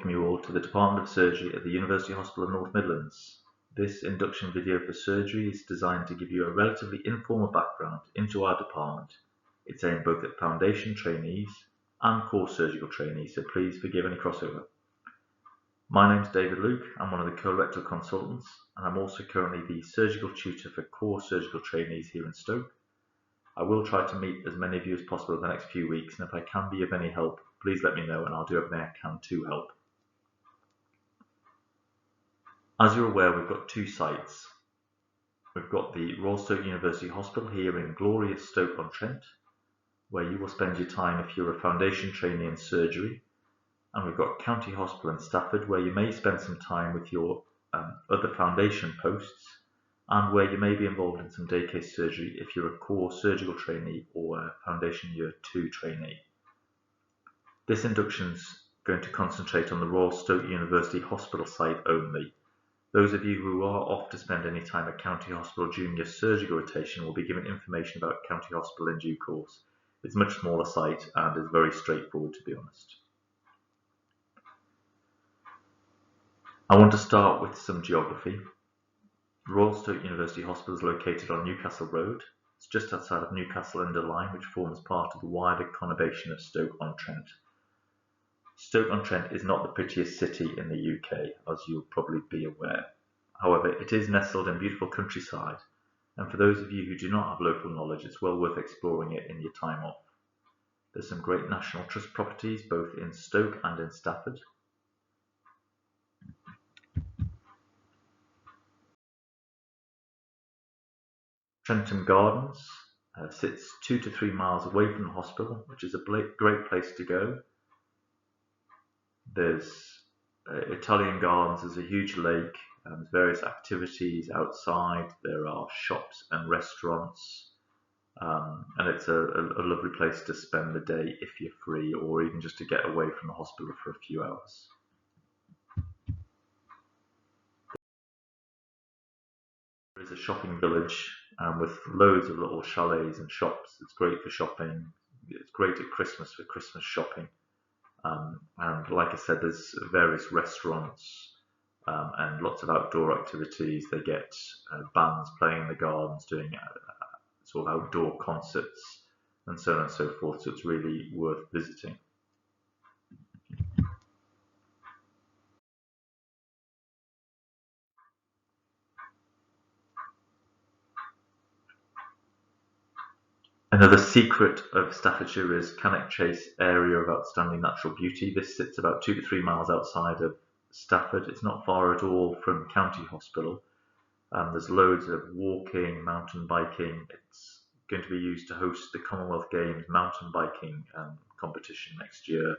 welcome you all to the Department of Surgery at the University Hospital of North Midlands. This induction video for surgery is designed to give you a relatively informal background into our department. It's aimed both at foundation trainees and core surgical trainees, so please forgive any crossover. My name is David Luke, I'm one of the colorectal consultants, and I'm also currently the surgical tutor for core surgical trainees here in Stoke. I will try to meet as many of you as possible in the next few weeks, and if I can be of any help, please let me know and I'll do everything I can to help. As you're aware, we've got two sites. We've got the Royal Stoke University Hospital here in glorious Stoke-on-Trent, where you will spend your time if you're a foundation trainee in surgery, and we've got County Hospital in Stafford, where you may spend some time with your other foundation posts, and where you may be involved in some day case surgery if you're a core surgical trainee or a foundation year 2 trainee. This induction is going to concentrate on the Royal Stoke University Hospital site only. Those of you who are off to spend any time at County Hospital during your surgical rotation will be given information about County Hospital in due course. It's a much smaller site and is very straightforward, to be honest. I want to start with some geography. Royal Stoke University Hospital is located on Newcastle Road. It's just outside of Newcastle under Lyme, which forms part of the wider conurbation of Stoke-on-Trent. Stoke-on-Trent is not the prettiest city in the UK, as you'll probably be aware. However, it is nestled in beautiful countryside, and for those of you who do not have local knowledge, it's well worth exploring it in your time off. There's some great National Trust properties both in Stoke and in Stafford. Trentham Gardens sits 2 to 3 miles away from the hospital, which is a great place to go. There's Italian Gardens, there's a huge lake, there's various activities outside, there are shops and restaurants, and it's a lovely place to spend the day if you're free, or even just to get away from the hospital for a few hours. There is a shopping village with loads of little chalets and shops. It's great for shopping, it's great at Christmas for Christmas shopping. And like I said, there's various restaurants and lots of outdoor activities. They get bands playing in the gardens, doing sort of outdoor concerts and so on and so forth, so it's really worth visiting. Another secret of Staffordshire is Cannock Chase area of outstanding natural beauty. This sits about 2 to 3 miles outside of Stafford. It's not far at all from County Hospital. There's loads of walking, mountain biking. It's going to be used to host the Commonwealth Games mountain biking competition next year.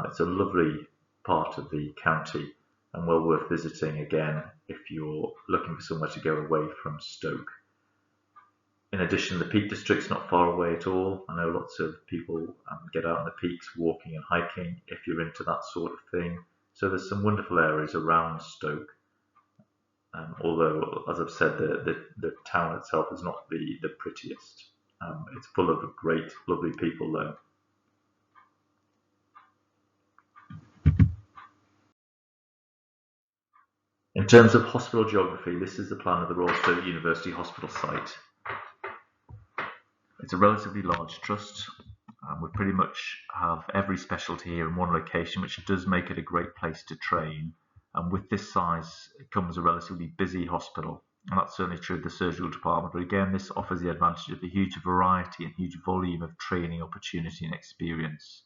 It's a lovely part of the county and well worth visiting again if you're looking for somewhere to go away from Stoke. In addition, the Peak District's not far away at all. I know lots of people get out on the peaks walking and hiking if you're into that sort of thing. So there's some wonderful areas around Stoke. Although, as I've said, the town itself is not the prettiest. It's full of great, lovely people though. In terms of hospital geography, this is the plan of the Royal Stoke University Hospital site. It's a relatively large trust. We pretty much have every specialty here in one location, which does make it a great place to train. And with this size, it comes a relatively busy hospital. And that's certainly true of the surgical department. But again, this offers the advantage of a huge variety and huge volume of training opportunity and experience.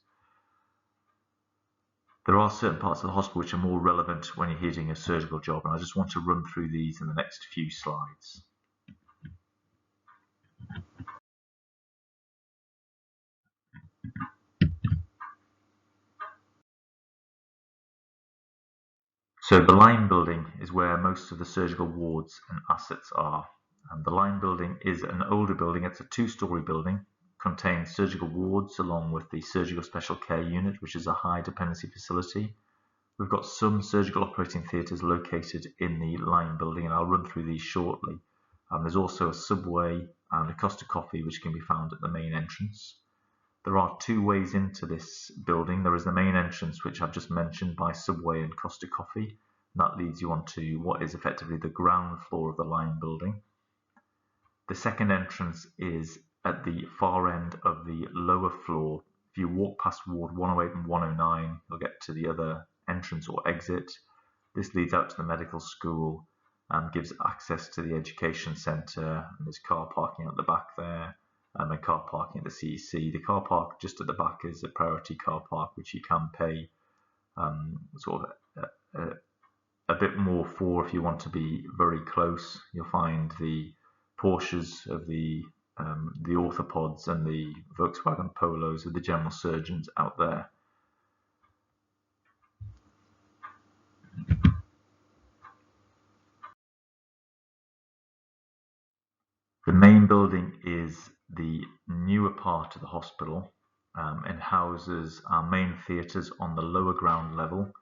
There are certain parts of the hospital which are more relevant when you're doing a surgical job, and I just want to run through these in the next few slides. So the Lyme building is where most of the surgical wards and assets are. And the Lyme building is an older building. It's a 2-storey building, contains surgical wards along with the surgical special care unit, which is a high dependency facility. We've got some surgical operating theatres located in the Lyme building, and I'll run through these shortly. There's also a Subway and a Costa Coffee which can be found at the main entrance. There are two ways into this building. There is the main entrance, which I've just mentioned, by Subway and Costa Coffee. And that leads you onto what is effectively the ground floor of the Lion building. The second entrance is at the far end of the lower floor. If you walk past Ward 108 and 109, you'll get to the other entrance or exit. This leads out to the medical school and gives access to the education centre. There's car parking at the back there, and car parking at the CEC. The car park just at the back is a priority car park, which you can pay sort of a bit more for if you want to be very close. You'll find the Porsches of the orthopods and the Volkswagen Polos of the general surgeons out there. The main building is the newer part of the hospital and houses our main theatres on the lower ground level,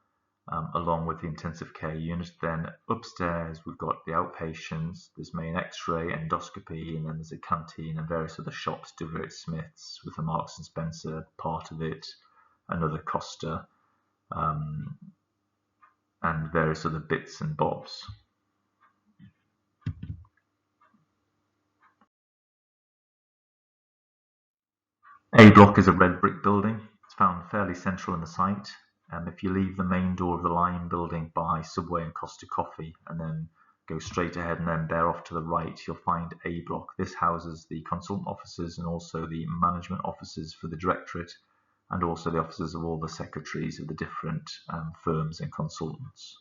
along with the intensive care unit. Then upstairs we've got the outpatients, there's main x-ray, endoscopy, and then there's a canteen and various other shops, Deverett Smith's with the Marks and Spencer part of it, another Costa, and various other bits and bobs. A block is a red brick building. It's found fairly central in the site. If you leave the main door of the Lion building by Subway and Costa Coffee and then go straight ahead and then bear off to the right, you'll find A block. This houses the consultant offices and also the management offices for the directorate, and also the offices of all the secretaries of the different firms and consultants.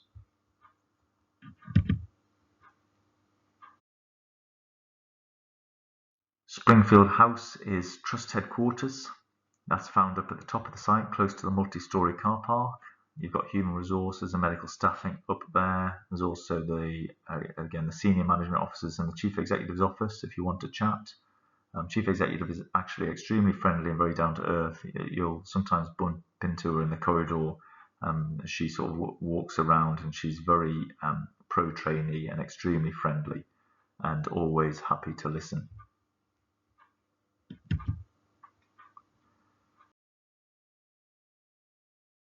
Springfield House is Trust headquarters. That's found up at the top of the site, close to the multi-storey car park. You've got human resources and medical staffing up there. There's also the senior management offices and the chief executive's office if you want to chat. Chief executive is actually extremely friendly and very down to earth. You'll sometimes bump into her in the corridor. She sort of walks around and she's very pro-trainee and extremely friendly and always happy to listen.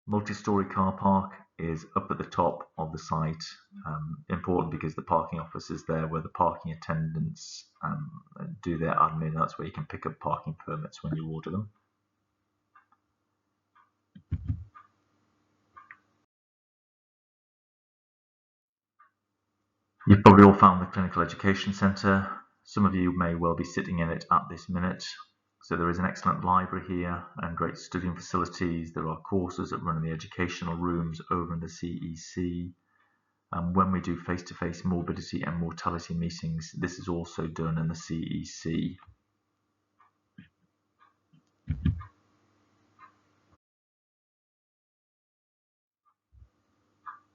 Multi-storey car park is up at the top of the site. Important because the parking office is there where the parking attendants do their admin. That's where you can pick up parking permits when you order them. You've probably all found the Clinical Education Centre. Some of you may well be sitting in it at this minute. So there is an excellent library here and great studying facilities. There are courses that run in the educational rooms over in the CEC. When we do face-to-face morbidity and mortality meetings, this is also done in the CEC.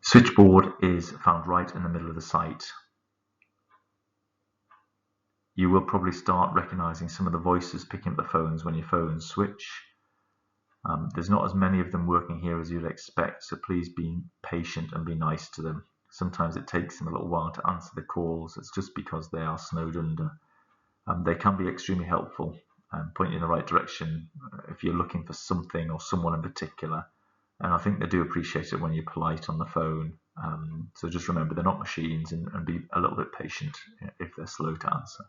Switchboard is found right in the middle of the site. You will probably start recognising some of the voices picking up the phones when your phones switch. There's not as many of them working here as you'd expect, so please be patient and be nice to them. Sometimes it takes them a little while to answer the calls. It's just because they are snowed under. They can be extremely helpful and point you in the right direction if you're looking for something or someone in particular. And I think they do appreciate it when you're polite on the phone. So just remember, they're not machines, and be a little bit patient if they're slow to answer.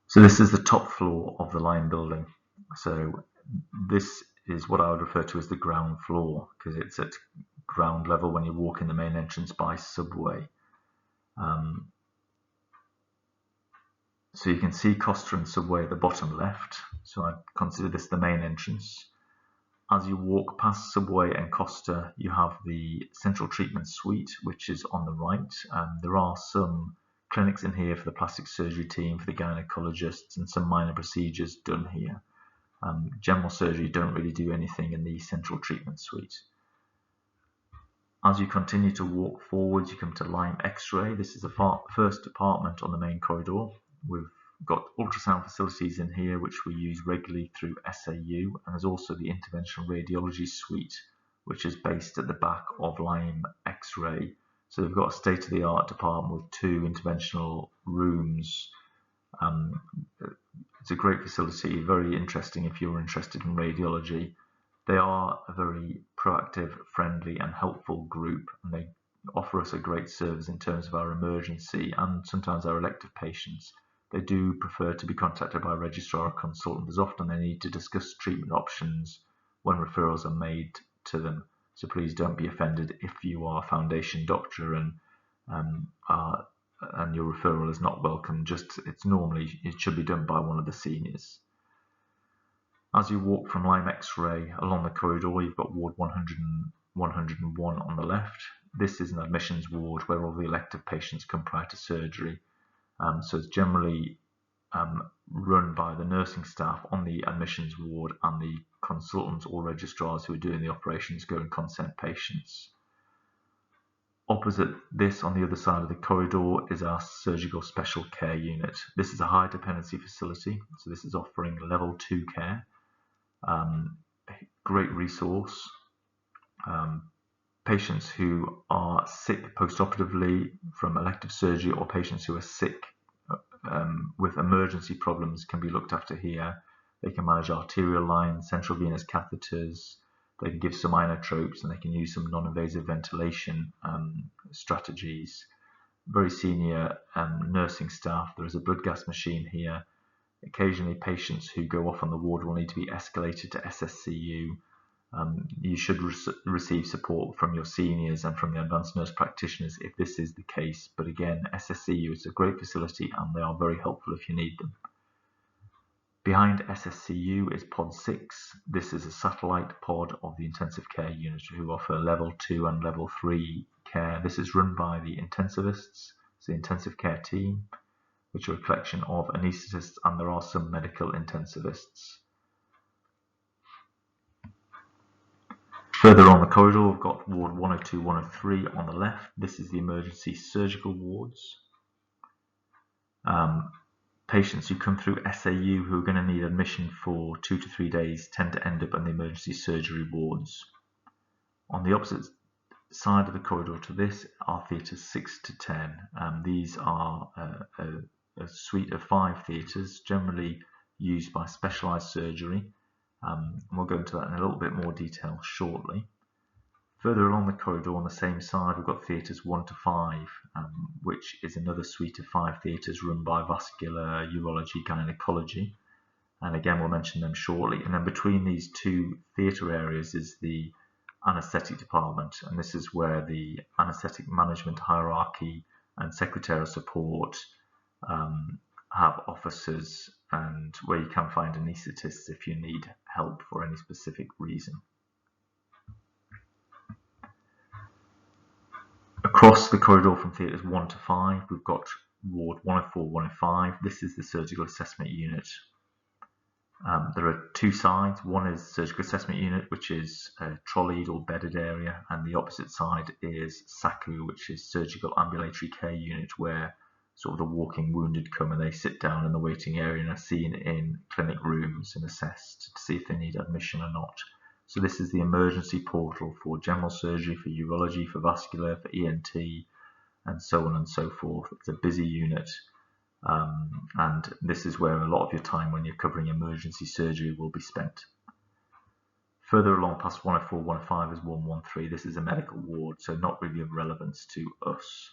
So this is the top floor of the Lion building. So this is what I would refer to as the ground floor, because it's at ground level when you walk in the main entrance by Subway. So you can see Costa and Subway at the bottom left. So I consider this the main entrance. As you walk past Subway and Costa, you have the central treatment suite, which is on the right. There are some clinics in here for the plastic surgery team, for the gynecologists, and some minor procedures done here. General surgery don't really do anything in the central treatment suite. As you continue to walk forwards, you come to Lyme X-ray. This is the first department on the main corridor. We've got ultrasound facilities in here, which we use regularly through SAU, and there's also the interventional radiology suite, which is based at the back of Lyme X-ray. So we've got a state-of-the-art department with 2 interventional rooms. It's a great facility, very interesting if you're interested in radiology. They are a very proactive, friendly and helpful group, and they offer us a great service in terms of our emergency and sometimes our elective patients. They do prefer to be contacted by a registrar or consultant, as often they need to discuss treatment options when referrals are made to them. So please don't be offended if you are a foundation doctor and your referral is not welcome. It should be done by one of the seniors. As you walk from Lyme X-ray along the corridor, you've got ward 100 and 101 on the left. This is an admissions ward where all the elective patients come prior to surgery. So it's generally run by the nursing staff on the admissions ward, and the consultants or registrars who are doing the operations go and consent patients. Opposite this, on the other side of the corridor, is our surgical special care unit. This is a high dependency facility, so this is offering level 2 care. Great resource. Patients who are sick post-operatively from elective surgery, or patients who are sick with emergency problems, can be looked after here. They can manage arterial lines, central venous catheters, they can give some inotropes, and they can use some non-invasive ventilation strategies. Very senior nursing staff. There is a blood gas machine here. Occasionally patients who go off on the ward will need to be escalated to SSCU. You should receive support from your seniors and from the advanced nurse practitioners if this is the case. But again, SSCU is a great facility and they are very helpful if you need them. Behind SSCU is Pod 6. This is a satellite pod of the intensive care unit who offer level 2 and level 3 care. This is run by the intensivists, it's the intensive care team, which are a collection of anaesthetists, and there are some medical intensivists. Further on the corridor, we've got ward 102, 103 on the left. This is the emergency surgical wards. Patients who come through SAU who are going to need admission for 2 to 3 days tend to end up in the emergency surgery wards. On the opposite side of the corridor to this are theatres 6 to 10. These are a suite of 5 theatres, generally used by specialised surgery. And we'll go into that in a little bit more detail shortly. Further along the corridor on the same side, we've got theatres 1 to 5, which is another suite of 5 theatres run by vascular, urology, gynecology. And again, we'll mention them shortly. And then between these two theatre areas is the anaesthetic department. And this is where the anaesthetic management hierarchy and secretarial support have officers, and where you can find anaesthetists if you need help for any specific reason. Across the corridor from theatres 1 to 5, we've got ward 104, 105. This is the surgical assessment unit. There are 2 sides. One is surgical assessment unit, which is a trolleyed or bedded area, and the opposite side is SACU, which is surgical ambulatory care unit, where sort of the walking wounded come and they sit down in the waiting area and are seen in clinic rooms and assessed to see if they need admission or not. So this is the emergency portal for general surgery, for urology, for vascular, for ENT, and so on and so forth. It's a busy unit, and this is where a lot of your time when you're covering emergency surgery will be spent. Further along past 104, 105 is 113. This is a medical ward, so not really of relevance to us.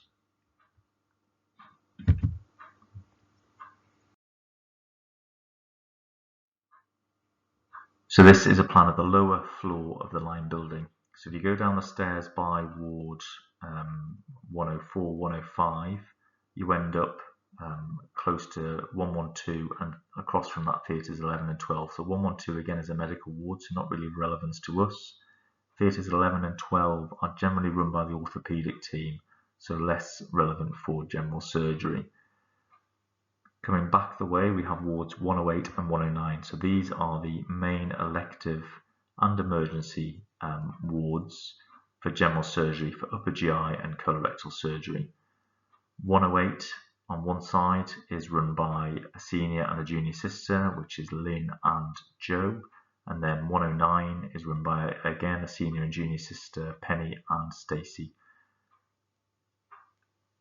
So this is a plan of the lower floor of the Lyme building. So if you go down the stairs by ward 104, 105, you end up close to 112, and across from that theatres 11 and 12. So 112 again is a medical ward, so not really of relevance to us. Theatres 11 and 12 are generally run by the orthopaedic team, so less relevant for general surgery. Coming back the way, we have wards 108 and 109. So these are the main elective and emergency wards for general surgery, for upper GI and colorectal surgery. 108 on one side is run by a senior and a junior sister, which is Lynn and Joe. And then 109 is run by, again, a senior and junior sister, Penny and Stacey.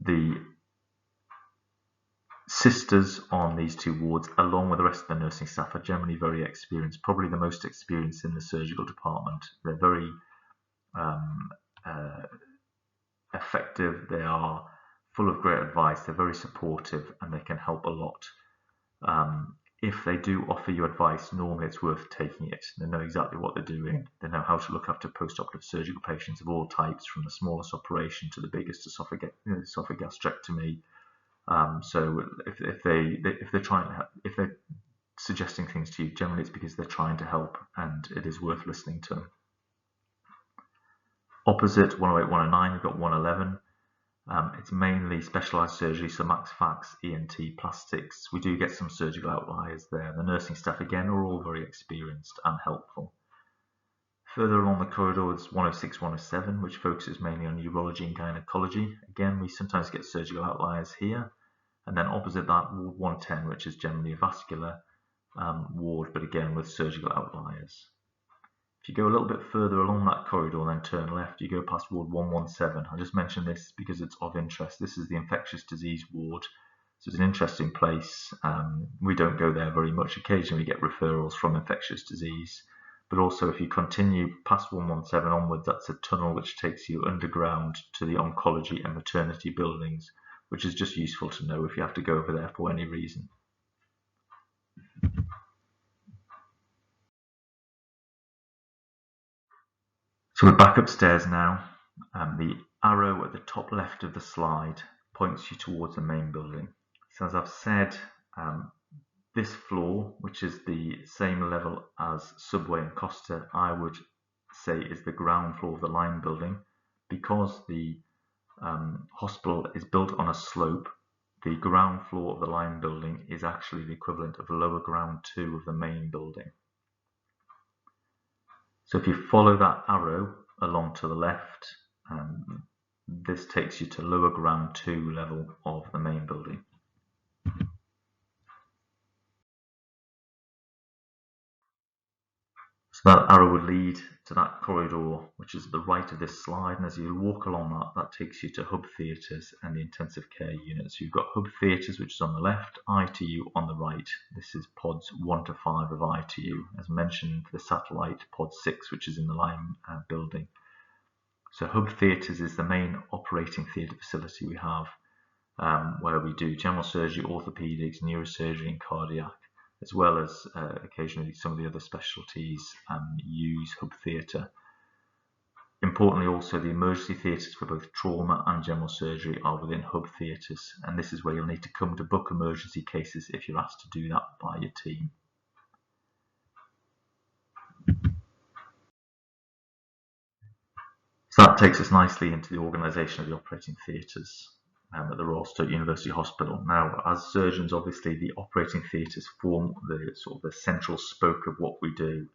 The sisters on these two wards, along with the rest of the nursing staff, are generally very experienced, probably the most experienced in the surgical department. They're very effective, they are full of great advice, they're very supportive, and they can help a lot. If they do offer you advice, normally it's worth taking it. They know exactly what they're doing. They know how to look after post-operative surgical patients of all types, from the smallest operation to the biggest esophagastrectomy. So if they're suggesting things to you, generally it's because they're trying to help, and it is worth listening to them. Opposite 108, 109, we've got 111. It's mainly specialised surgery, so max fax, ENT, plastics. We do get some surgical outliers there. The nursing staff, again, are all very experienced and helpful. Further along the corridor is 106, 107, which focuses mainly on urology and gynecology. Again, we sometimes get surgical outliers here. And then opposite that, Ward 110, which is generally a vascular ward, but again with surgical outliers. If you go a little bit further along that corridor, then turn left, you go past Ward 117. I just mentioned this because it's of interest. This is the infectious disease ward. So it's an interesting place. We don't go there very much. Occasionally we get referrals from infectious disease. But also if you continue past 117 onwards, that's a tunnel which takes you underground to the oncology and maternity buildings, which is just useful to know if you have to go over there for any reason. So we're back upstairs now. The arrow at the top left of the slide points you towards the main building. So as I've said, this floor, which is the same level as Subway and Costa, I would say is the ground floor of the line building. Because the hospital is built on a slope, the ground floor of the line building is actually the equivalent of lower ground 2 of the main building. So if you follow that arrow along to the left, this takes you to lower ground 2 level of the main building. So that arrow would lead to that corridor, which is at the right of this slide, and as you walk along that takes you to hub theatres and the intensive care unit. So you've got hub theatres, which is on the left, ITU on the right. This is pods 1 to 5 of ITU. As mentioned, the satellite pod 6, which is in the line building. So hub theatres is the main operating theatre facility we have, where we do general surgery, orthopaedics, neurosurgery and cardiac, as well as occasionally some of the other specialties use hub theatre. Importantly also, the emergency theatres for both trauma and general surgery are within hub theatres, and this is where you'll need to come to book emergency cases if you're asked to do that by your team. So that takes us nicely into the organisation of the operating theatres at the Royal Stoke University Hospital. Now, as surgeons, obviously the operating theatres form the sort of the central spoke of what we do.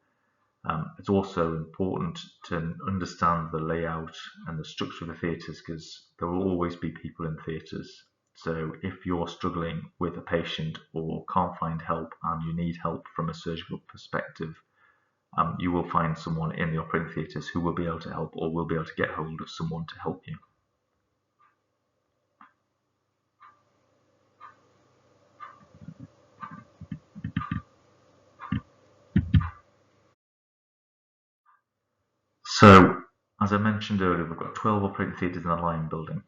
It's also important to understand the layout and the structure of the theatres, because there will always be people in theatres. So if you're struggling with a patient or can't find help and you need help from a surgical perspective, you will find someone in the operating theatres who will be able to help, or will be able to get hold of someone to help you. So, as I mentioned earlier, we've got 12 operating theatres in the line building.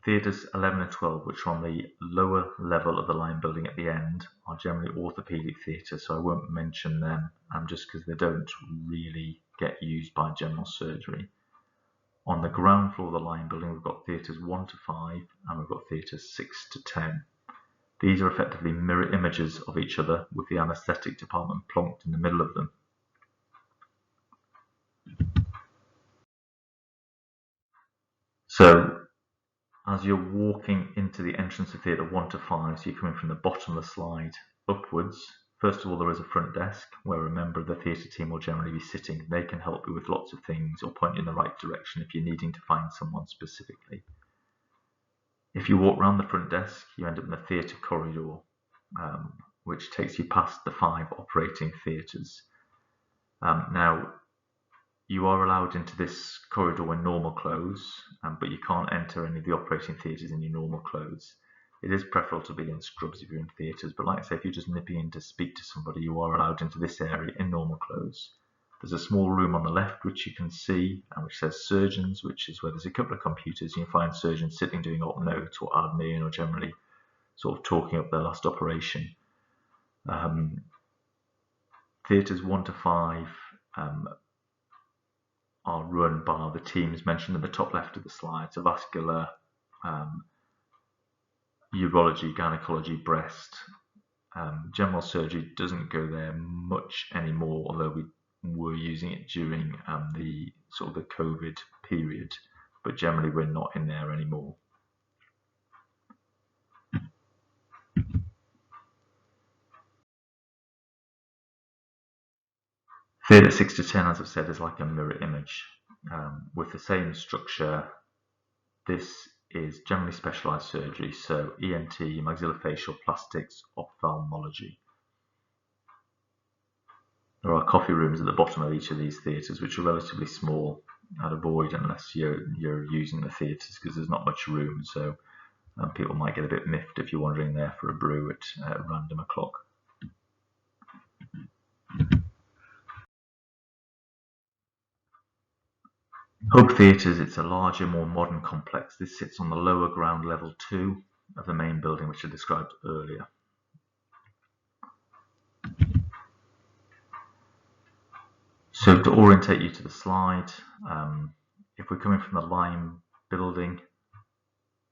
Theatres 11 and 12, which are on the lower level of the line building at the end, are generally orthopaedic theatres, so I won't mention them just because they don't really get used by general surgery. On the ground floor of the line building, we've got theatres 1 to 5 and we've got theatres 6 to 10. These are effectively mirror images of each other, with the anaesthetic department plonked in the middle of them. So, as you're walking into the entrance of theatre 1 to 5, so you're coming from the bottom of the slide upwards, first of all there is a front desk where a member of the theatre team will generally be sitting. They can help you with lots of things or point you in the right direction if you're needing to find someone specifically. If you walk around the front desk, you end up in the theatre corridor, which takes you past the 5 operating theatres. Now, you are allowed into this corridor in normal clothes, but you can't enter any of the operating theatres in your normal clothes. It is preferable to be in scrubs if you're in theatres, but like I say, if you're just nipping in to speak to somebody, you are allowed into this area in normal clothes. There's a small room on the left which you can see and which says surgeons, which is where there's a couple of computers. You can find surgeons sitting doing op notes or admin or generally sort of talking up their last operation. Theatres 1 to 5 are run by the teams mentioned at the top left of the slide. So vascular, urology, gynecology, breast. General surgery doesn't go there much anymore, although we were using it during the sort of the COVID period, but generally we're not in there anymore. Theatre 6 to 10, as I've said, is like a mirror image with the same structure. This is generally specialised surgery, so ENT, maxillofacial, plastics, ophthalmology. There are coffee rooms at the bottom of each of these theatres, which are relatively small. I'd avoid unless you're using the theatres because there's not much room, so people might get a bit miffed if you're wandering there for a brew at random o'clock. Hub Theatres, it's a larger, more modern complex. This sits on the lower ground, level 2 of the main building, which I described earlier. So to orientate you to the slide, if we're coming from the Lime building,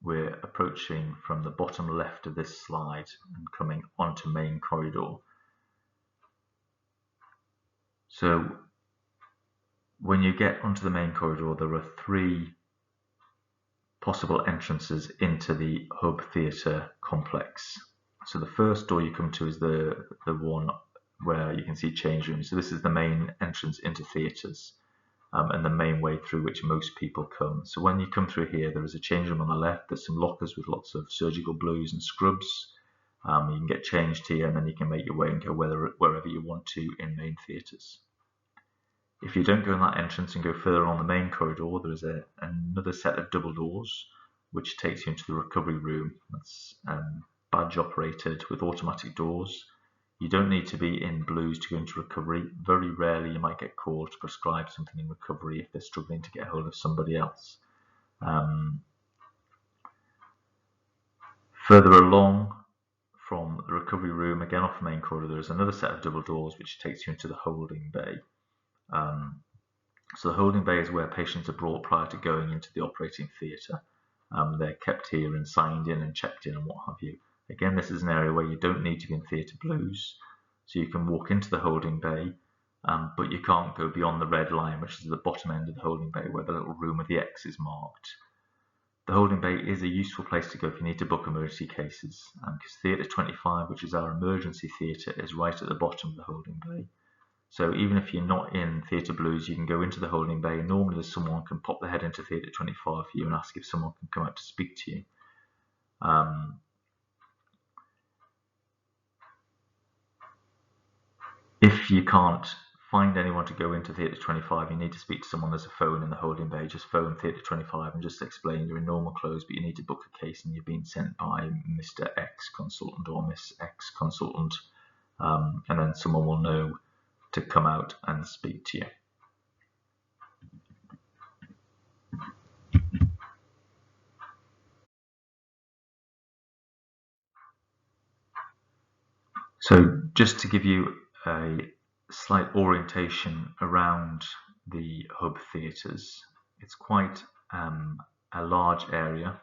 we're approaching from the bottom left of this slide and coming onto main corridor. So when you get onto the main corridor, there are 3 possible entrances into the Hub Theatre complex. So the first door you come to is the one where you can see change rooms. So this is the main entrance into theatres and the main way through which most people come. So when you come through here, there is a change room on the left. There's some lockers with lots of surgical blues and scrubs. You can get changed here and then you can make your way and go wherever you want to in main theatres. If you don't go in that entrance and go further on the main corridor, there is another set of double doors which takes you into the recovery room. That's badge operated with automatic doors. You don't need to be in blues to go into recovery. Very rarely you might get called to prescribe something in recovery if they're struggling to get hold of somebody else. Further along from the recovery room, again off the main corridor, there's another set of double doors which takes you into the holding bay. So the holding bay is where patients are brought prior to going into the operating theatre. They're kept here and signed in and checked in and what have you. Again, this is an area where you don't need to be in theatre blues, so you can walk into the holding bay, but you can't go beyond the red line, which is the bottom end of the holding bay where the little room with the X is marked. The holding bay is a useful place to go if you need to book emergency cases, because Theatre 25, which is our emergency theatre, is right at the bottom of the holding bay. So even if you're not in theatre blues, you can go into the holding bay. Normally there's someone can pop their head into Theatre 25 for you and ask if someone can come out to speak to you. If you can't find anyone to go into Theatre 25, you need to speak to someone. There's a phone in the holding bay. Just phone Theatre 25 and just explain you're in normal clothes, but you need to book a case and you've been sent by Mr. X consultant or Miss X consultant, and then someone will know to come out and speak to you. So just to give you a slight orientation around the Hub Theatres, it's quite a large area.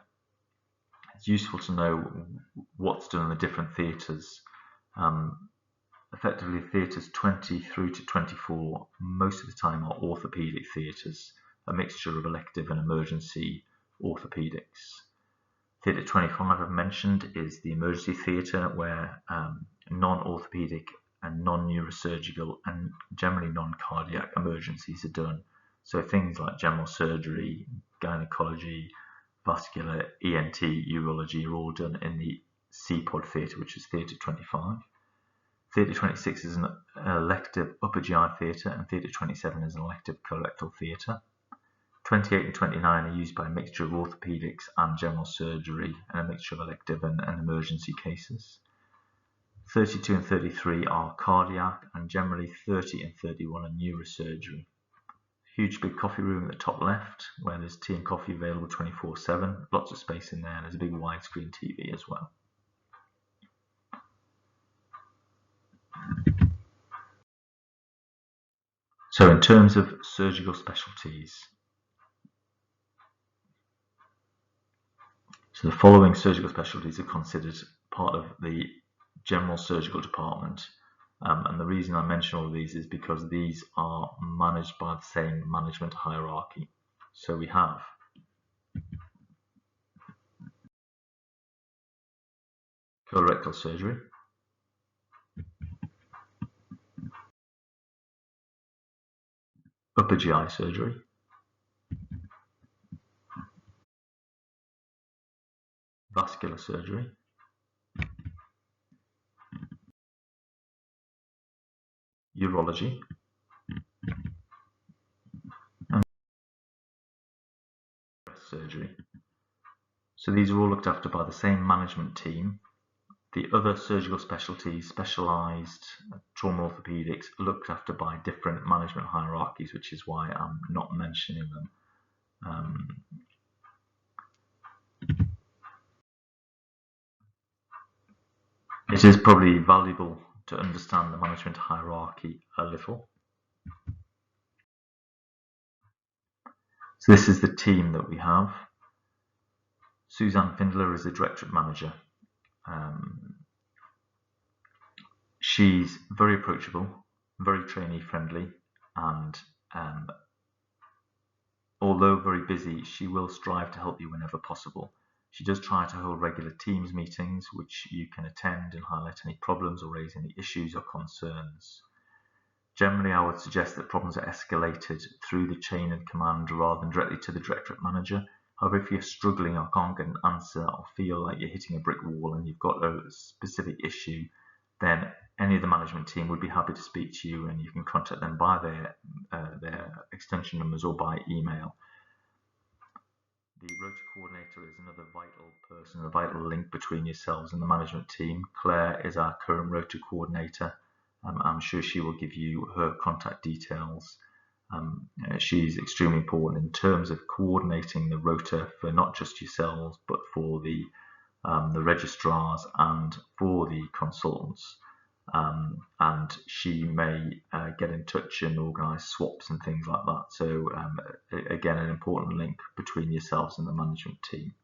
It's useful to know what's done in the different theatres. Effectively, theatres 20 through to 24 most of the time are orthopaedic theatres, a mixture of elective and emergency orthopaedics. Theatre 25 I've mentioned is the emergency theatre where non-orthopaedic and non-neurosurgical and generally non-cardiac emergencies are done. So things like general surgery, gynecology, vascular, ENT, urology are all done in the C-pod theatre, which is Theatre 25. Theatre 26 is an elective upper GI theatre and Theatre 27 is an elective colorectal theatre. 28 and 29 are used by a mixture of orthopedics and general surgery and a mixture of elective and emergency cases. 32 and 33 are cardiac, and generally 30 and 31 are neurosurgery. Huge big coffee room at the top left where there's tea and coffee available 24/7, lots of space in there, and there's a big widescreen TV as well. So in terms of surgical specialties, so the following surgical specialties are considered part of the general surgical department. And the reason I mention all of these is because these are managed by the same management hierarchy. So we have colorectal surgery, upper GI surgery, vascular surgery, urology, and breast surgery. So these are all looked after by the same management team. The other surgical specialties, specialised trauma orthopedics, looked after by different management hierarchies, which is why I'm not mentioning them. It is probably valuable to understand the management hierarchy a little. So this is the team that we have. Suzanne Findler is the directorate manager. She's very approachable, very trainee friendly, and although very busy, she will strive to help you whenever possible. She does try to hold regular Teams meetings, which you can attend and highlight any problems or raise any issues or concerns. Generally, I would suggest that problems are escalated through the chain of command rather than directly to the directorate manager. However, if you're struggling or can't get an answer or feel like you're hitting a brick wall and you've got a specific issue, then any of the management team would be happy to speak to you, and you can contact them by their extension numbers or by email. The rota coordinator is another vital person, a vital link between yourselves and the management team. Claire is our current rota coordinator. I'm sure she will give you her contact details. She's extremely important in terms of coordinating the rota for not just yourselves, but for the registrars and for the consultants. And she may get in touch and organise swaps and things like that. So again, an important link between yourselves and the management team.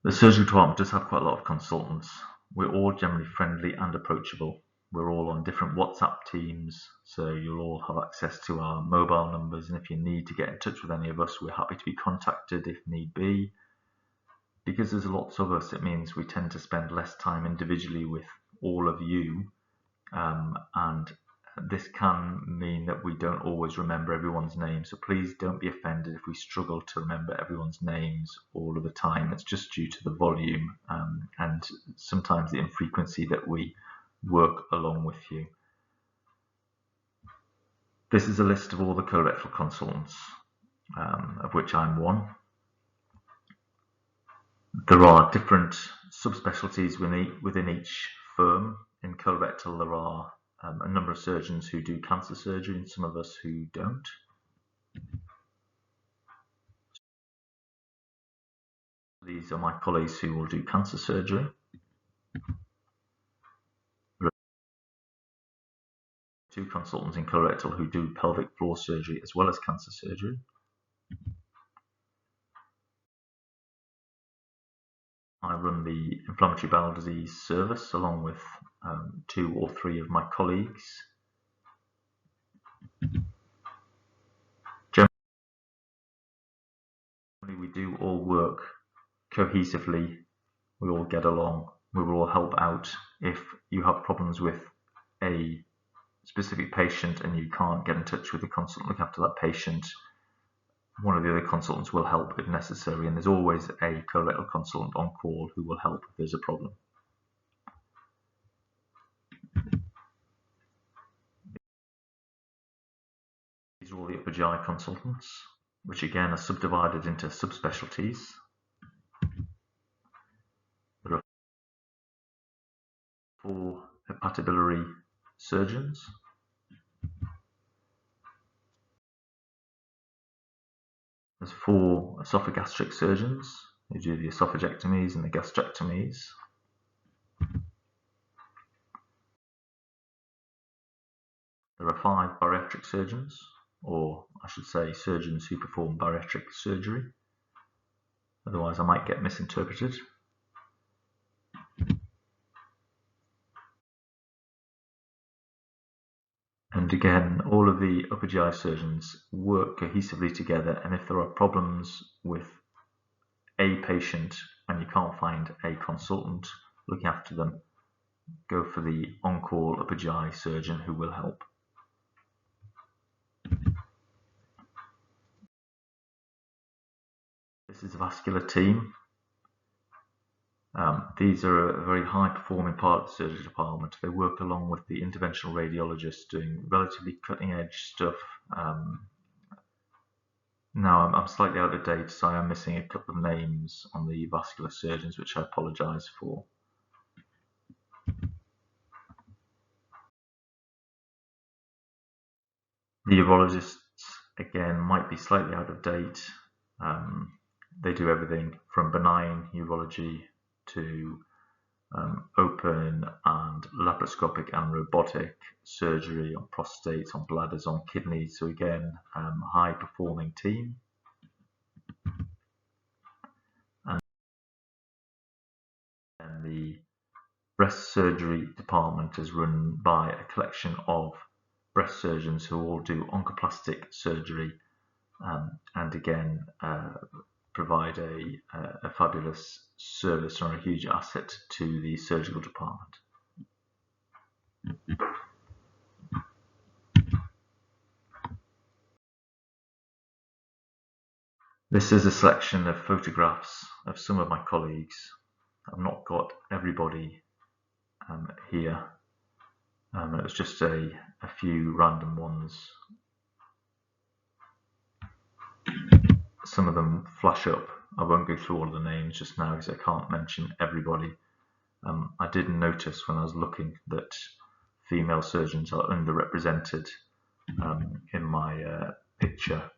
The surgical department does have quite a lot of consultants. We're all generally friendly and approachable. We're all on different WhatsApp teams, so you'll all have access to our mobile numbers, and if you need to get in touch with any of us, we're happy to be contacted if need be. Because there's lots of us, it means we tend to spend less time individually with all of you, and this can mean that we don't always remember everyone's name. So please don't be offended if we struggle to remember everyone's names all of the time. It's just due to the volume and sometimes the infrequency that we work along with you. This is a list of all the colorectal consultants, of which I'm one. There are different subspecialties within each firm. In colorectal, there are a number of surgeons who do cancer surgery and some of us who don't. These are my colleagues who will do cancer surgery. There are 2 consultants in colorectal who do pelvic floor surgery as well as cancer surgery. I run the inflammatory bowel disease service along with 2 or 3 of my colleagues. Generally, we do all work cohesively. We all get along. We will all help out. If you have problems with a specific patient and you can't get in touch with the consultant looking after that patient, one of the other consultants will help if necessary, and there's always a colorectal consultant on call who will help if there's a problem. all the upper GI consultants, which again are subdivided into subspecialties. There are 4 hepatobiliary surgeons. There's 4 esophagastric surgeons who do the esophagectomies and the gastrectomies. There are 5 bariatric surgeons, or I should say surgeons who perform bariatric surgery. Otherwise I might get misinterpreted. And again, all of the upper GI surgeons work cohesively together, and if there are problems with a patient and you can't find a consultant looking after them, go for the on-call upper GI surgeon who will help. This is a vascular team. These are a very high-performing part of the surgery department. They work along with the interventional radiologists doing relatively cutting-edge stuff. Now I'm slightly out of date, so I am missing a couple of names on the vascular surgeons, which I apologise for. The urologists, again, might be slightly out of date. They do everything from benign urology to open and laparoscopic and robotic surgery on prostates, on bladders, on kidneys. So again, high performing team. And the breast surgery department is run by a collection of breast surgeons who all do oncoplastic surgery, and again provide a fabulous service and a huge asset to the surgical department. This is a selection of photographs of some of my colleagues. I've not got everybody here. It was just a few random ones. Some of them flash up. I won't go through all of the names just now because I can't mention everybody. I did notice when I was looking that female surgeons are underrepresented in my picture.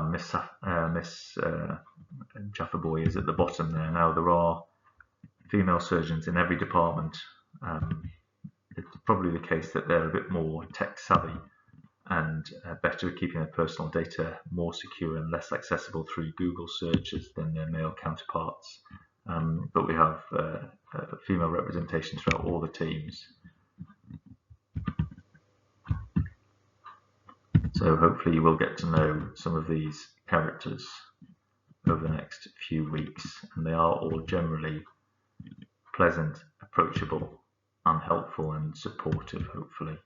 Miss Jaffaboy is at the bottom there. Now there are female surgeons in every department. It's probably the case that they're a bit more tech savvy and better at keeping their personal data more secure and less accessible through Google searches than their male counterparts. But we have female representation throughout all the teams. So hopefully you will get to know some of these characters over the next few weeks, and they are all generally pleasant, approachable and helpful and supportive, hopefully.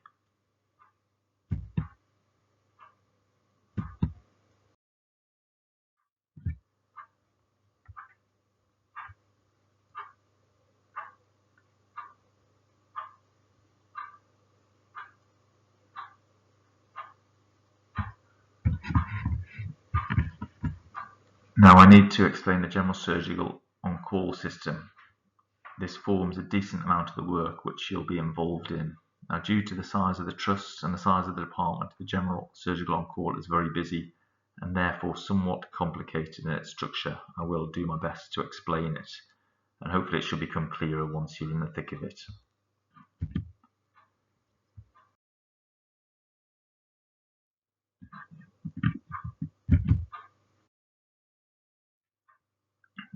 Now I need to explain the general surgical on-call system. This forms a decent amount of the work which you'll be involved in. Now, due to the size of the trust and the size of the department, the general surgical on-call is very busy and therefore somewhat complicated in its structure. I will do my best to explain it, and hopefully it should become clearer once you're in the thick of it.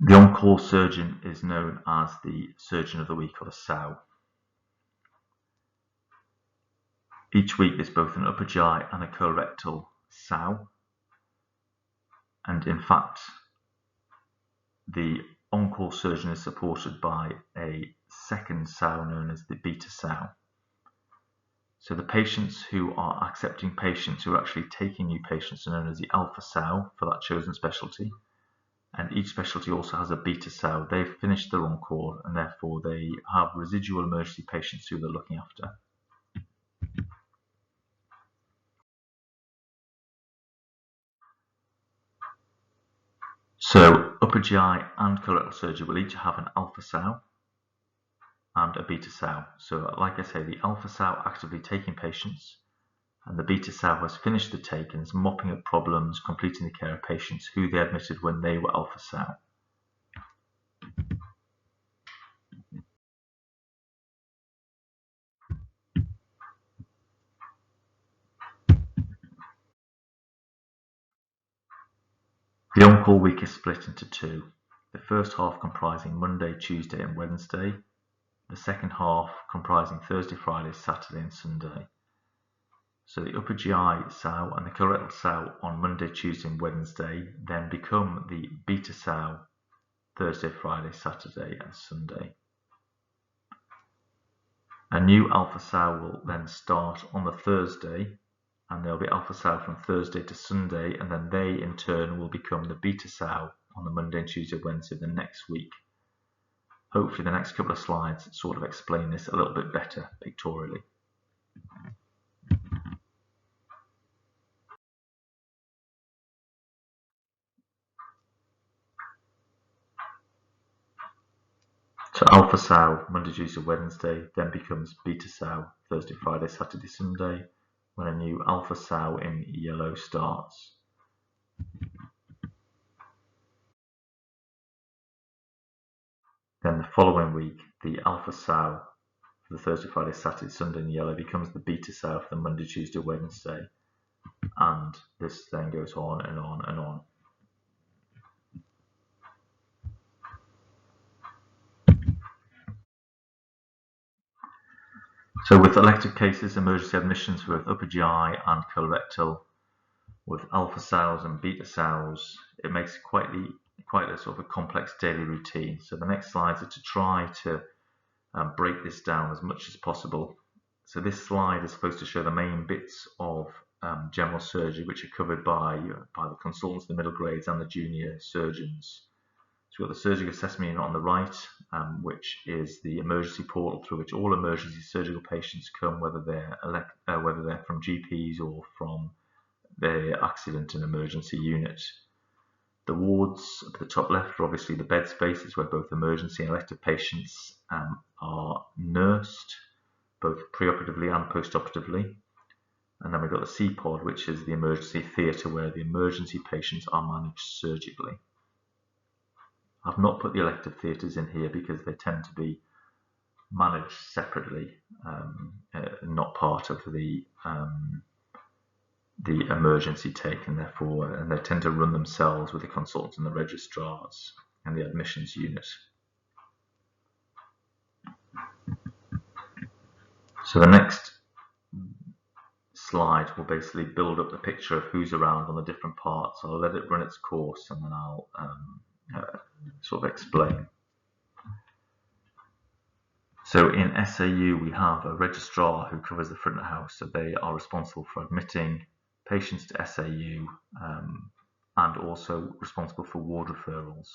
The on-call surgeon is known as the Surgeon of the Week, or the SOW. Each week there's both an upper GI and a colorectal SOW, and in fact the on-call surgeon is supported by a second SOW known as the beta SOW. So the patients who are accepting patients who are actually taking new patients are known as the alpha SOW for that chosen specialty. And each specialty also has a beta SOW. They've finished their on-call and therefore they have residual emergency patients who they're looking after. So upper GI and colorectal surgery will each have an alpha sow and a beta sow. So like I say, the alpha sow actively taking patients, and the beta sow has finished the take and is mopping up problems, completing the care of patients who they admitted when they were alpha sow. The on-call week is split into two. The first half comprising Monday, Tuesday and Wednesday. The second half comprising Thursday, Friday, Saturday and Sunday. So the upper GI sow and the colorectal sow on Monday, Tuesday and Wednesday then become the beta sow Thursday, Friday, Saturday and Sunday. A new alpha sow will then start on the Thursday, and there'll be alpha sow from Thursday to Sunday, and then they in turn will become the beta sow on the Monday, Tuesday, Wednesday the next week. Hopefully the next couple of slides sort of explain this a little bit better pictorially. So alpha sow Monday, Tuesday, Wednesday then becomes beta sow Thursday, Friday, Saturday, Sunday, when a new alpha sow in yellow starts. Then the following week, the alpha sow for the Thursday, Friday, Saturday, Sunday in yellow becomes the beta sow for the Monday, Tuesday, Wednesday, and this then goes on and on and on. So with elective cases, emergency admissions for upper GI and colorectal, with alpha sows and beta sows, it makes quite a sort of a complex daily routine. So the next slides are to try to break this down as much as possible. So this slide is supposed to show the main bits of general surgery, which are covered by the consultants, the middle grades and the junior surgeons. So we've got the surgical assessment unit on the right, which is the emergency portal through which all emergency surgical patients come, whether they're from GPs or from the accident and emergency unit. The wards at the top left are obviously the bed spaces where both emergency and elective patients are nursed, both preoperatively and postoperatively. And then we've got the C-pod, which is the emergency theatre where the emergency patients are managed surgically. I've not put the elective theatres in here because they tend to be managed separately, not part of the emergency take, and therefore they tend to run themselves with the consultants and the registrars and the admissions unit. So the next slide will basically build up the picture of who's around on the different parts. I'll let it run its course and then I'll sort of explain. So in SAU we have a registrar who covers the front of house, so they are responsible for admitting patients to SAU and also responsible for ward referrals.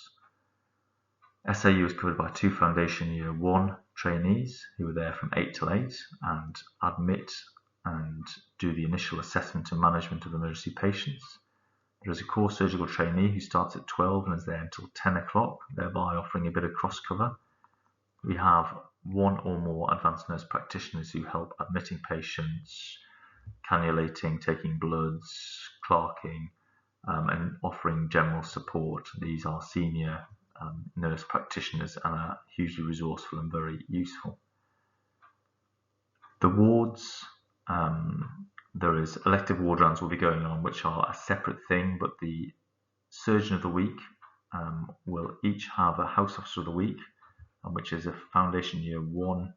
SAU is covered by 2 foundation year 1 trainees who are there from 8 till 8 and admit and do the initial assessment and management of emergency patients. There is a core surgical trainee who starts at 12 and is there until 10 o'clock, thereby offering a bit of cross cover. We have 1 or more advanced nurse practitioners who help admitting patients, cannulating, taking bloods, clerking, and offering general support. These are senior nurse practitioners and are hugely resourceful and very useful. The wards, there is elective ward rounds will be going on, which are a separate thing, but the surgeon of the week will each have a house officer of the week, which is a foundation year 1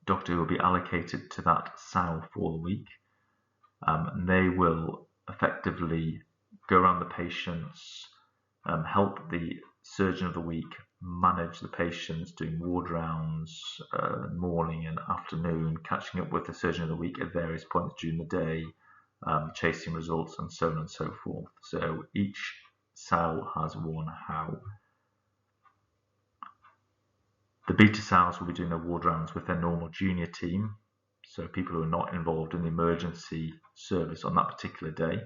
doctor who will be allocated to that SAL for the week. And they will effectively go around the patients, help the surgeon of the week manage the patients, doing ward rounds morning and afternoon, catching up with the surgeon of the week at various points during the day, chasing results and so on and so forth. So each SAL has 1 HOW. The beta SALs will be doing their ward rounds with their normal junior team, so people who are not involved in the emergency service on that particular day.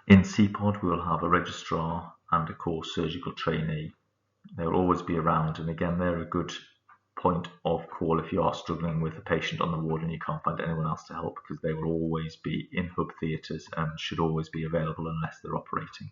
In CPOD, we will have a registrar and a core surgical trainee. They will always be around, and again, they're a good point of call if you are struggling with a patient on the ward and you can't find anyone else to help, because they will always be in hub theatres and should always be available unless they're operating.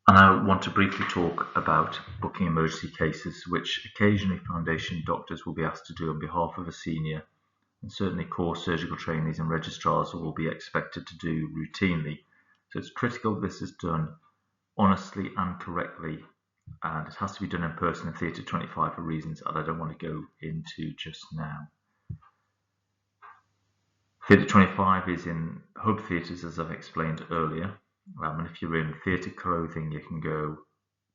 And I want to briefly talk about booking emergency cases, which occasionally foundation doctors will be asked to do on behalf of a senior, and certainly core surgical trainees and registrars will be expected to do routinely. So it's critical this is done honestly and correctly, and it has to be done in person in Theatre 25 for reasons that I don't want to go into just now. Theatre 25 is in hub theatres, as I've explained earlier, and if you're in theatre clothing you can go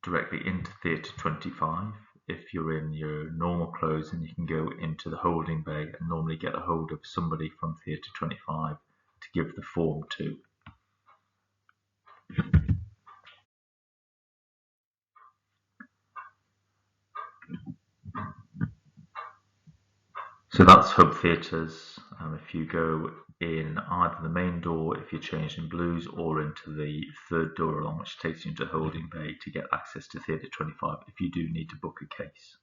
directly into Theatre 25. If you're in your normal clothes, then you can go into the holding bay and normally get a hold of somebody from Theatre 25 to give the form to. So that's hub theatres. If you go in either the main door, if you're changed in blues, or into the third door along, which takes you into the holding bay to get access to Theatre 25 if you do need to book a case.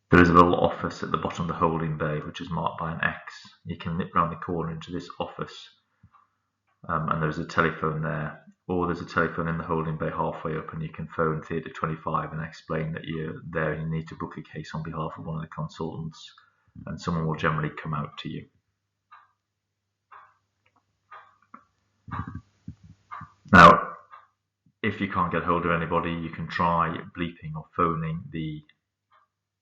There is a little office at the bottom of the holding bay which is marked by an X. You can nip round the corner into this office, and there's a telephone there, or there's a telephone in the holding bay halfway up, and you can phone Theatre 25 and explain that you're there and you need to book a case on behalf of one of the consultants, and someone will generally come out to you. Now, if you can't get hold of anybody, you can try bleeping or phoning the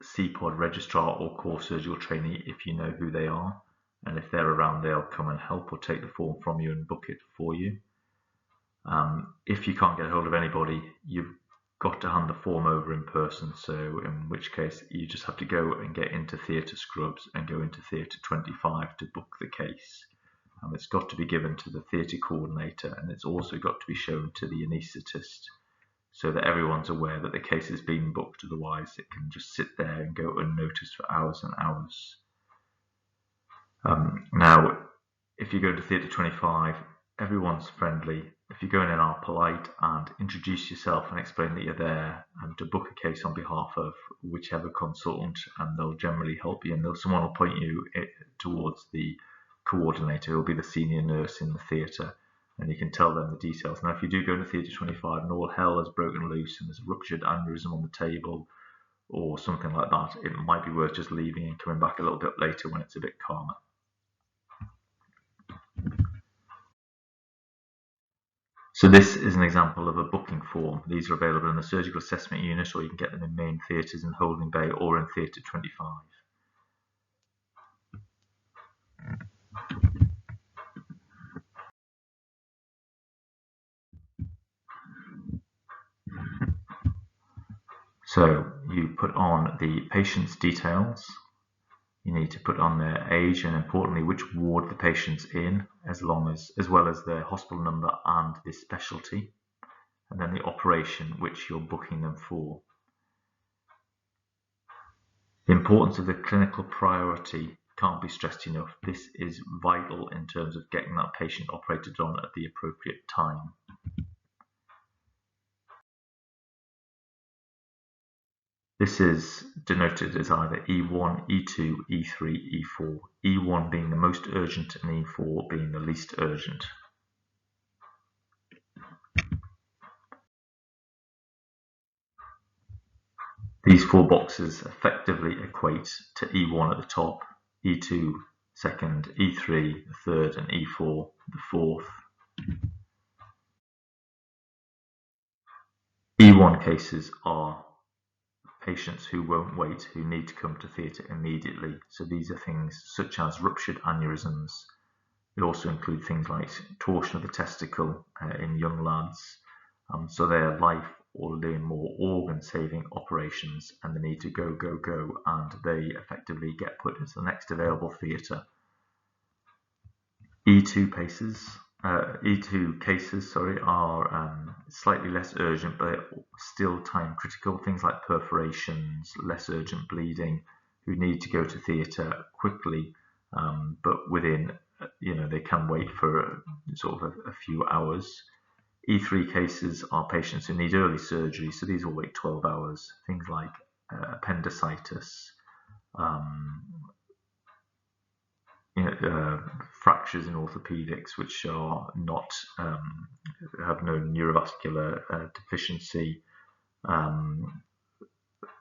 CPOD registrar or core surgical trainee if you know who they are, and if they're around they'll come and help or take the form from you and book it for you. If you can't get hold of anybody, you've got to hand the form over in person, so in which case you just have to go and get into Theatre Scrubs and go into Theatre 25 to book the case. It's got to be given to the theatre coordinator, and it's also got to be shown to the anaesthetist so that everyone's aware that the case has been booked, otherwise it can just sit there and go unnoticed for hours and hours. Now, if you go to Theatre 25, everyone's friendly. If you go in and are polite and introduce yourself and explain that you're there and to book a case on behalf of whichever consultant, and they'll generally help you, and someone will point you towards the coordinator, who will be the senior nurse in the theatre, and you can tell them the details. Now, if you do go into Theatre 25 and all hell has broken loose and there's a ruptured aneurysm on the table or something like that, it might be worth just leaving and coming back a little bit later when it's a bit calmer. So this is an example of a booking form. These are available in the surgical assessment unit, or you can get them in main theatres in Holding Bay or in Theatre 25. So you put on the patient's details. You need to put on their age and, importantly, which ward the patient's in, as well as their hospital number and the specialty, and then the operation which you're booking them for. The importance of the clinical priority can't be stressed enough. This is vital in terms of getting that patient operated on at the appropriate time. This is denoted as either E1, E2, E3, E4, E1 being the most urgent and E4 being the least urgent. These four boxes effectively equate to E1 at the top, E2 second, E3 the third, and E4 the fourth. E1 cases are patients who won't wait, who need to come to theatre immediately. So these are things such as ruptured aneurysms. They also include things like torsion of the testicle in young lads. So they are life or limb or organ-saving operations, and they need to go, and they effectively get put into the next available theatre. E2 cases are slightly less urgent, but still time critical. Things like perforations, less urgent bleeding, who need to go to theatre quickly, but within, they can wait for sort of a few hours. E3 cases are patients who need early surgery, so these will wait 12 hours. Things like appendicitis, fractures in orthopedics, which are not have no neurovascular deficiency,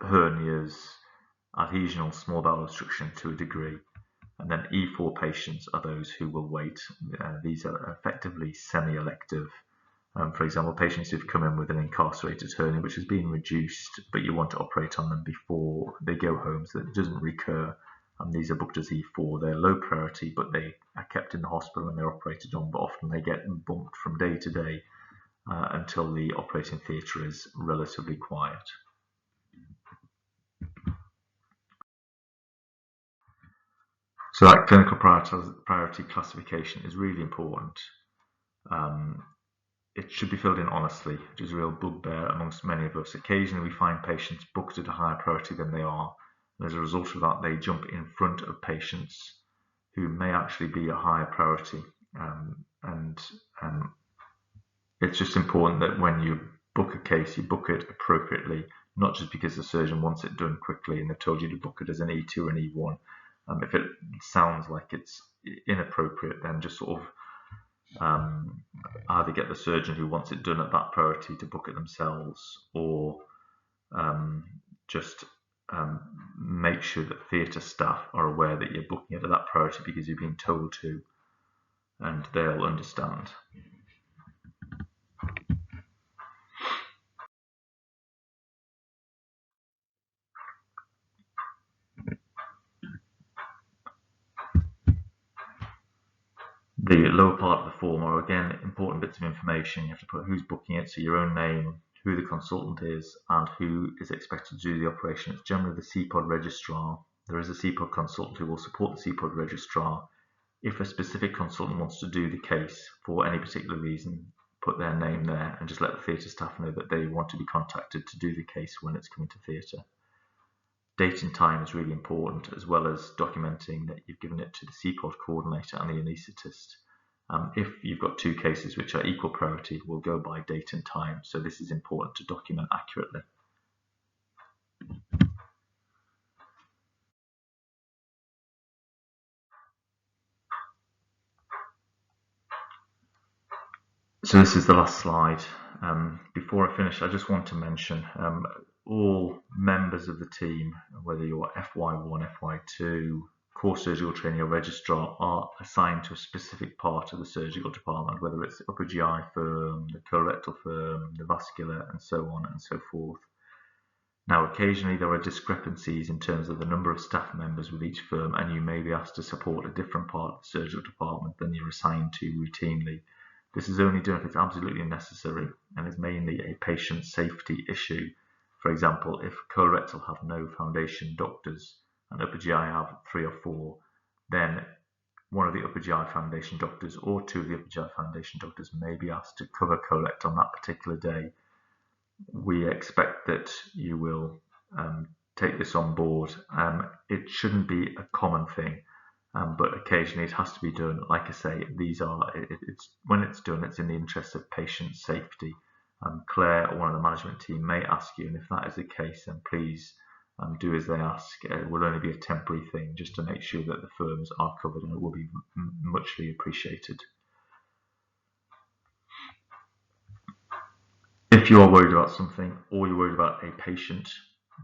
hernias, adhesional small bowel obstruction to a degree. And then E4 patients are those who will wait. These are effectively semi-elective. For example, patients who've come in with an incarcerated hernia which has been reduced, but you want to operate on them before they go home so that it doesn't recur. And these are booked as E4. They're low priority, but they are kept in the hospital and they're operated on, but often they get bumped from day to day until the operating theatre is relatively quiet. So that clinical priority classification is really important. It should be filled in honestly, which is a real bugbear amongst many of us. Occasionally we find patients booked at a higher priority than they are, and as a result of that they jump in front of patients who may actually be a higher priority. It's just important that when you book a case, you book it appropriately, not just because the surgeon wants it done quickly and they've told you to book it as an E2 or an E1. If it sounds like it's inappropriate, then just sort of either get the surgeon who wants it done at that priority to book it themselves, or just make sure that theatre staff are aware that you're booking it at that priority because you've been told to, and they'll understand. The lower part of the form are again important bits of information. You have to put who's booking it, so your own name, who the consultant is, and who is expected to do the operation. It's generally the CPOD registrar. There is a CPOD consultant who will support the CPOD registrar. If a specific consultant wants to do the case for any particular reason, put their name there and just let the theatre staff know that they want to be contacted to do the case when it's coming to theatre. Date and time is really important, as well as documenting that you've given it to the CPOD coordinator and the anaesthetist. If you've got two cases which are equal priority, we'll go by date and time, so this is important to document accurately. So this is the last slide. Before I finish, I just want to mention all members of the team, whether you're FY1, FY2, core surgical training or registrar, are assigned to a specific part of the surgical department, whether it's the upper GI firm, the colorectal firm, the vascular, and so on and so forth. Now, occasionally there are discrepancies in terms of the number of staff members with each firm, and you may be asked to support a different part of the surgical department than you're assigned to routinely. This is only done if it's absolutely necessary and is mainly a patient safety issue. For example, if colorectal have no foundation doctors and upper GI have 3 or 4, then one of the upper GI foundation doctors or 2 of the upper GI foundation doctors may be asked to cover colorectal on that particular day. We expect that you will take this on board. It shouldn't be a common thing. But occasionally it has to be done. Like I say, when it's done, it's in the interest of patient safety. Claire or one of the management team may ask you, and if that is the case, then please do as they ask. It will only be a temporary thing just to make sure that the firms are covered, and it will be muchly appreciated. If you are worried about something or you're worried about a patient,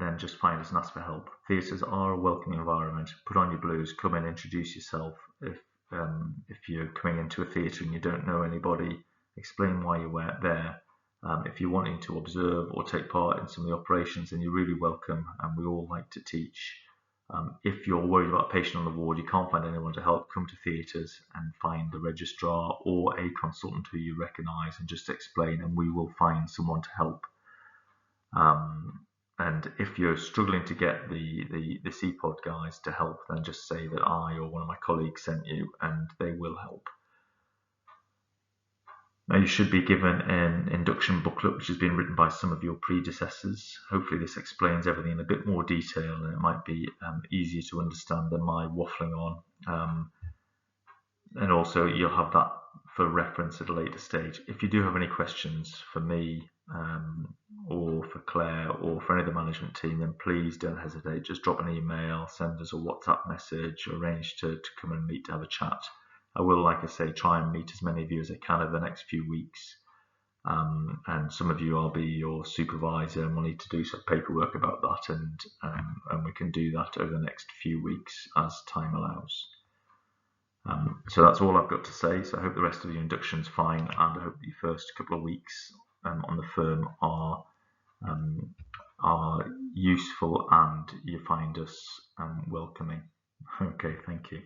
then just find us and ask for help. Theatres are a welcoming environment. Put on your blues, come in, introduce yourself. If you're coming into a theatre and you don't know anybody, explain why you're there. If you're wanting to observe or take part in some of the operations, then you're really welcome, and we all like to teach. If you're worried about a patient on the ward, you can't find anyone to help, come to theatres and find the registrar or a consultant who you recognise and just explain, and we will find someone to help. And if you're struggling to get the CPOD guys to help, then just say that I or one of my colleagues sent you, and they will help. Now you should be given an induction booklet which has been written by some of your predecessors. Hopefully this explains everything in a bit more detail, and it might be easier to understand than my waffling on. And also you'll have that for reference at a later stage. If you do have any questions for me or for Claire or for any of the management team, then please don't hesitate. Just drop an email, send us a WhatsApp message, arrange to come and meet to have a chat. I will, like I say, try and meet as many of you as I can over the next few weeks. And some of you, I'll be your supervisor, and we'll need to do some paperwork about that, and we can do that over the next few weeks as time allows. So that's all I've got to say. So I hope the rest of the induction's fine, and I hope the first couple of weeks on the firm are useful and you find us welcoming. Okay, thank you.